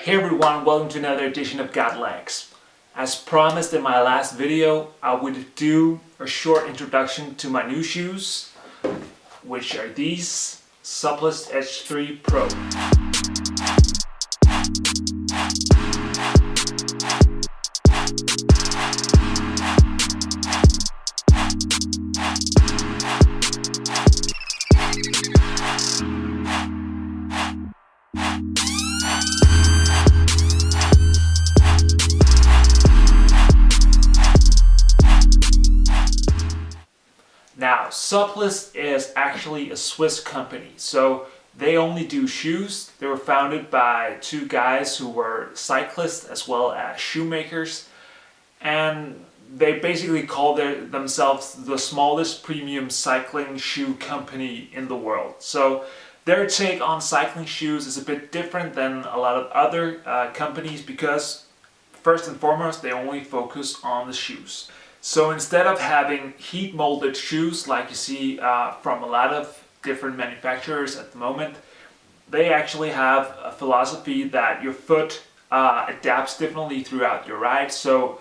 Hey everyone, welcome to another edition of Gotlegs. As promised in my last video, I would do a short introduction to my new shoes, which are these Suplest Edge 3 Pro. Now, Suplest is actually a Swiss company, so they only do shoes. They were founded by two guys who were cyclists as well as shoemakers, and they basically call themselves the smallest premium cycling shoe company in the world. So their take on cycling shoes is a bit different than a lot of other companies because first and foremost they only focus on the shoes. So instead of having heat molded shoes like you see from a lot of different manufacturers at the moment, they actually have a philosophy that your foot adapts differently throughout your ride. So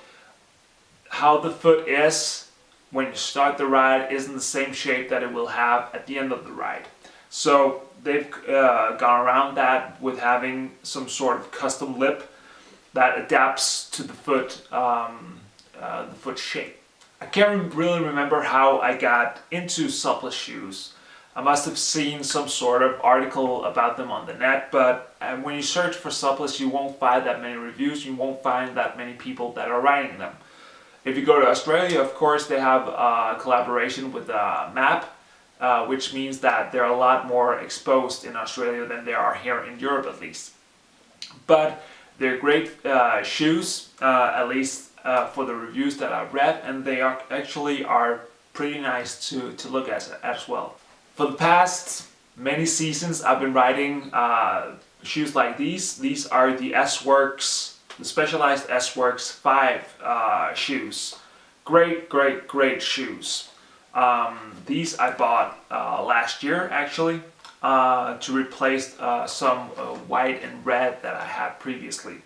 how the foot is when you start the ride isn't the same shape that it will have at the end of the ride. So they've gone around that with having some sort of custom lip that adapts to the foot shape. I can't really remember how I got into Suplest shoes. I must have seen some sort of article about them on the net, but when you search for Suplest you won't find that many reviews, you won't find that many people that are riding them. If you go to Australia, of course, they have a collaboration with MAP, which means that they're a lot more exposed in Australia than they are here in Europe at least. But they're great shoes, at least for the reviews that I've read, and they are pretty nice to look at as well. For the past many seasons I've been riding shoes like these. These are the S-Works, the Specialized S-Works 5 shoes. Great shoes. These I bought last year actually to replace some white and red that I had previously.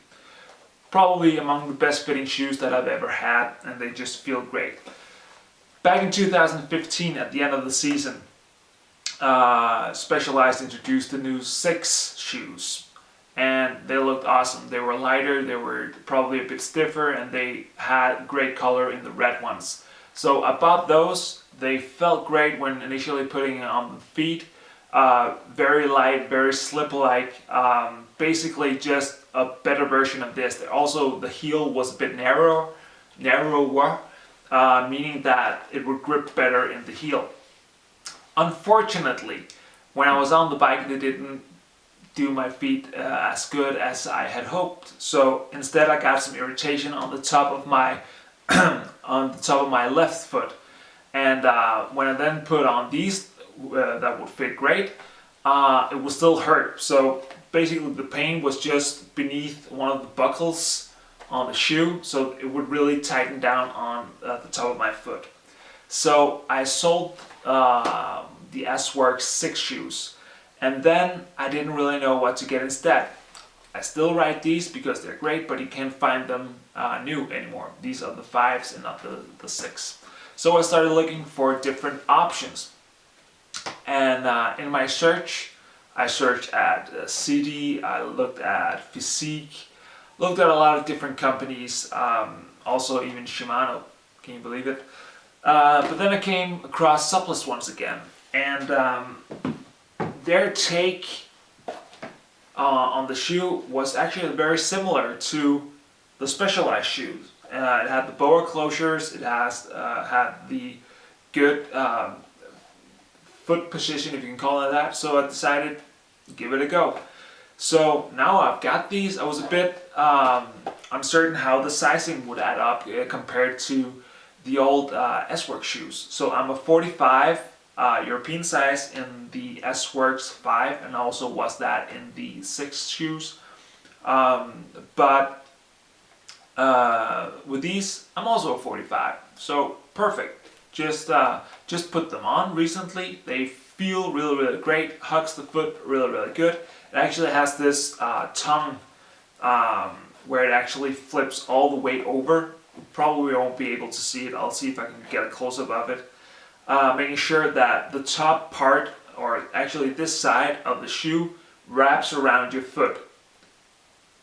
Probably among the best fitting shoes that I've ever had, and they just feel great. Back in 2015 at the end of the season, Specialized introduced the new 6 shoes. And they looked awesome. They were lighter, they were probably a bit stiffer, and they had great color in the red ones. So I bought those. They felt great when initially putting it on the feet. Very light, very slip-like. Basically just a better version of this. Also, the heel was a bit narrower, meaning that it would grip better in the heel. Unfortunately, when I was on the bike, they didn't do my feet as good as I had hoped. So instead I got some irritation on the top of my left foot, and when I then put on these that would fit great, it would still hurt. So basically the pain was just beneath one of the buckles on the shoe, so it would really tighten down on the top of my foot. So I sold the S-Works 6 shoes. And then I didn't really know what to get instead. I still ride these because they're great, but you can't find them new anymore. These are the 5s and not the 6. So I started looking for different options. And in my search, I searched at CD, I looked at Physique, looked at a lot of different companies, also even Shimano, can you believe it? But then I came across Suplest once again. And their take on the shoe was actually very similar to the Specialized shoes. It had the boa closures, it had the good foot position, if you can call it that, so I decided to give it a go. So now I've got these. I was a bit uncertain how the sizing would add up compared to the old S-Works shoes. So I'm a 45 European size in the S-Works 5, and also was that in the 6 shoes. But with these, I'm also a 45, so perfect. Just put them on recently. They feel really great. Hugs the foot really good. It actually has this tongue where it actually flips all the way over. Probably won't be able to see it. I'll see if I can get a close-up of it. Making sure that the top part, or actually this side of the shoe, wraps around your foot.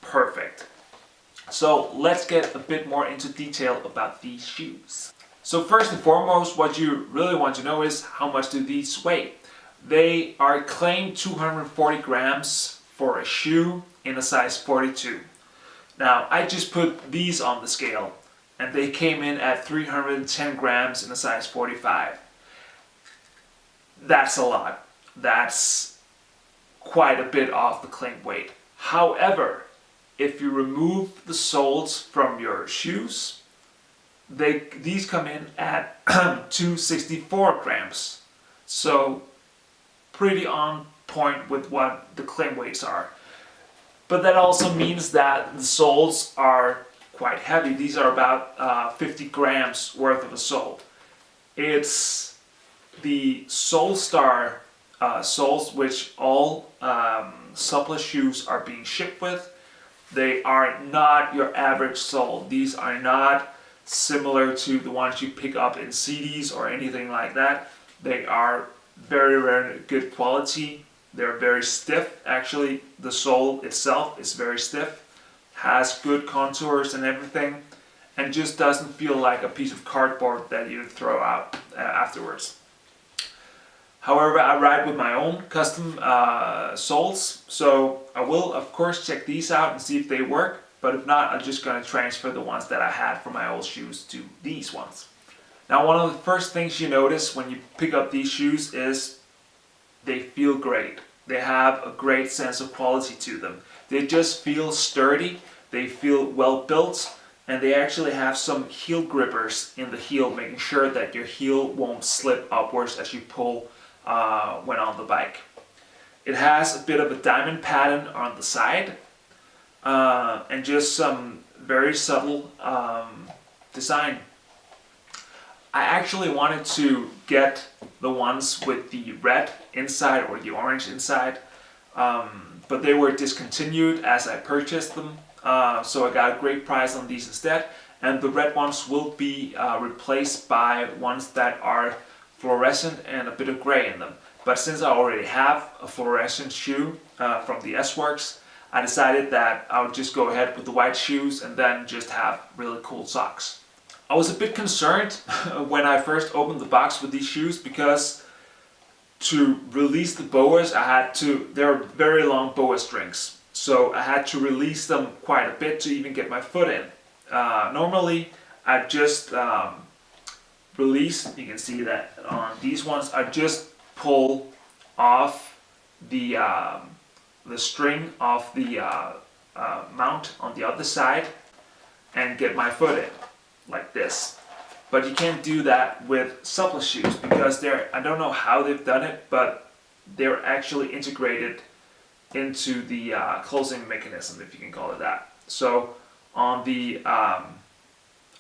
Perfect. So let's get a bit more into detail about these shoes. So first and foremost, what you really want to know is how much do these weigh? They are claimed 240 grams for a shoe in a size 42. Now I just put these on the scale and they came in at 310 grams in a size 45. That's a lot. That's quite a bit off the claimed weight. However, if you remove the soles from your shoes, these come in at 264 grams. So pretty on point with what the claim weights are. But that also means that the soles are quite heavy. These are about 50 grams worth of a sole. It's the Solstar soles which all Suplest shoes are being shipped with. They are not your average sole. These are not similar to the ones you pick up in CDs or anything like that. They are very, very good quality. They're very stiff. Actually, the sole itself is very stiff, has good contours and everything, and just doesn't feel like a piece of cardboard that you throw out afterwards. However, I ride with my own custom soles, so I will of course check these out and see if they work, but if not, I'm just going to transfer the ones that I had from my old shoes to these ones. Now, one of the first things you notice when you pick up these shoes is they feel great. They have a great sense of quality to them. They just feel sturdy, they feel well built, and they actually have some heel grippers in the heel, making sure that your heel won't slip upwards as you pull when on the bike. It has a bit of a diamond pattern on the side and just some very subtle design. I actually wanted to get the ones with the red inside or the orange inside, but they were discontinued as I purchased them, so I got a great price on these instead, and the red ones will be replaced by ones that are fluorescent and a bit of gray in them. But since I already have a fluorescent shoe from the S-Works, I decided that I would just go ahead with the white shoes and then just have really cool socks. I was a bit concerned when I first opened the box with these shoes because to release the boas, they're very long boa strings. So I had to release them quite a bit to even get my foot in. Normally I just release, you can see that on these ones, I just pull off the string off the mount on the other side and get my foot in like this. But you can't do that with Suplest shoes because I don't know how they've done it, but they're actually integrated into the closing mechanism, if you can call it that. So on the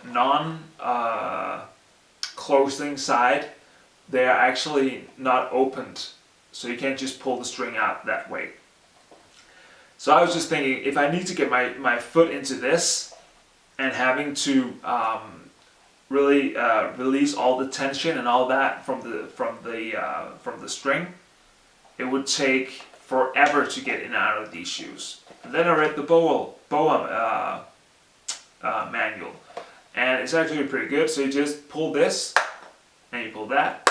non-closing side, they are actually not opened, so you can't just pull the string out that way. So I was just thinking, if I need to get my foot into this and having to really release all the tension and all that from the string, it would take forever to get in and out of these shoes. And then I read the BOA manual, and it's actually pretty good. So you just pull this and you pull that,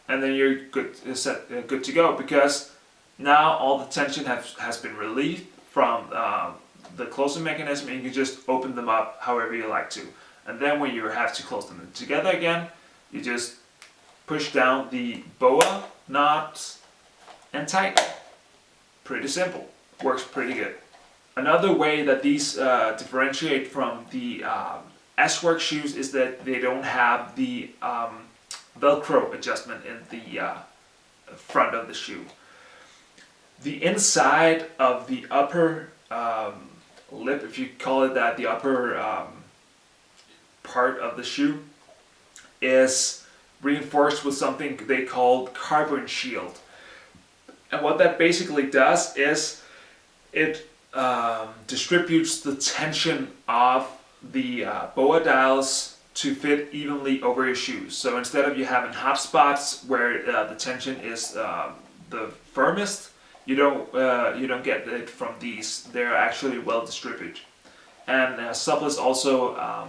and then you're good to go, because now all the tension has been relieved from the closing mechanism, and you can just open them up however you like to. And then when you have to close them together again, you just push down the BOA knot and tighten. Pretty simple. Works pretty good. Another way that these differentiate from the S-Works shoes is that they don't have the Velcro adjustment in the front of the shoe. The inside of the upper lip, if you call it that, the upper part of the shoe is reinforced with something they call carbon shield. And what that basically does is it distributes the tension of the BOA dials to fit evenly over your shoes. So instead of you having hot spots where the tension is the firmest, you don't get it from these. They're actually well distributed. And Suplest also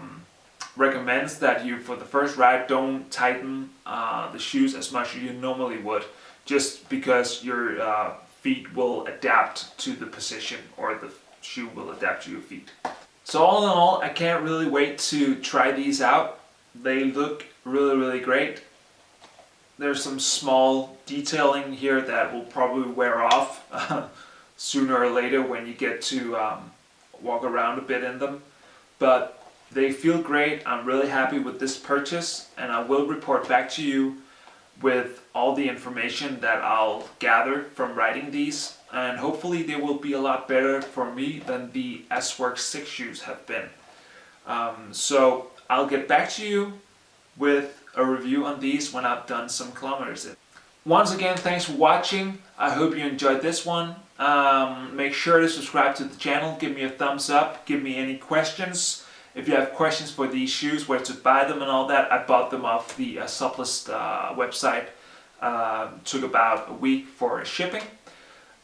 recommends that you, for the first ride, don't tighten the shoes as much as you normally would, just because your feet will adapt to the position, or the shoe will adapt to your feet. So all in all, I can't really wait to try these out. They look really great. There's some small detailing here that will probably wear off sooner or later when you get to walk around a bit in them. But they feel great. I'm really happy with this purchase, and I will report back to you with all the information that I'll gather from riding these, and hopefully they will be a lot better for me than the S-Works 6 shoes have been. So I'll get back to you with a review on these when I've done some kilometers. Once again, thanks for watching. I hope you enjoyed this one. Make sure to subscribe to the channel, give me a thumbs up, give me any questions. If you have questions for these shoes, where to buy them and all that, I bought them off the Suplest website. Took about a week for shipping.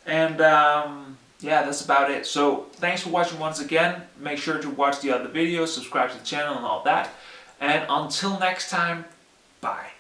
And yeah, that's about it. So thanks for watching once again. Make sure to watch the other videos, subscribe to the channel and all that. And until next time, bye.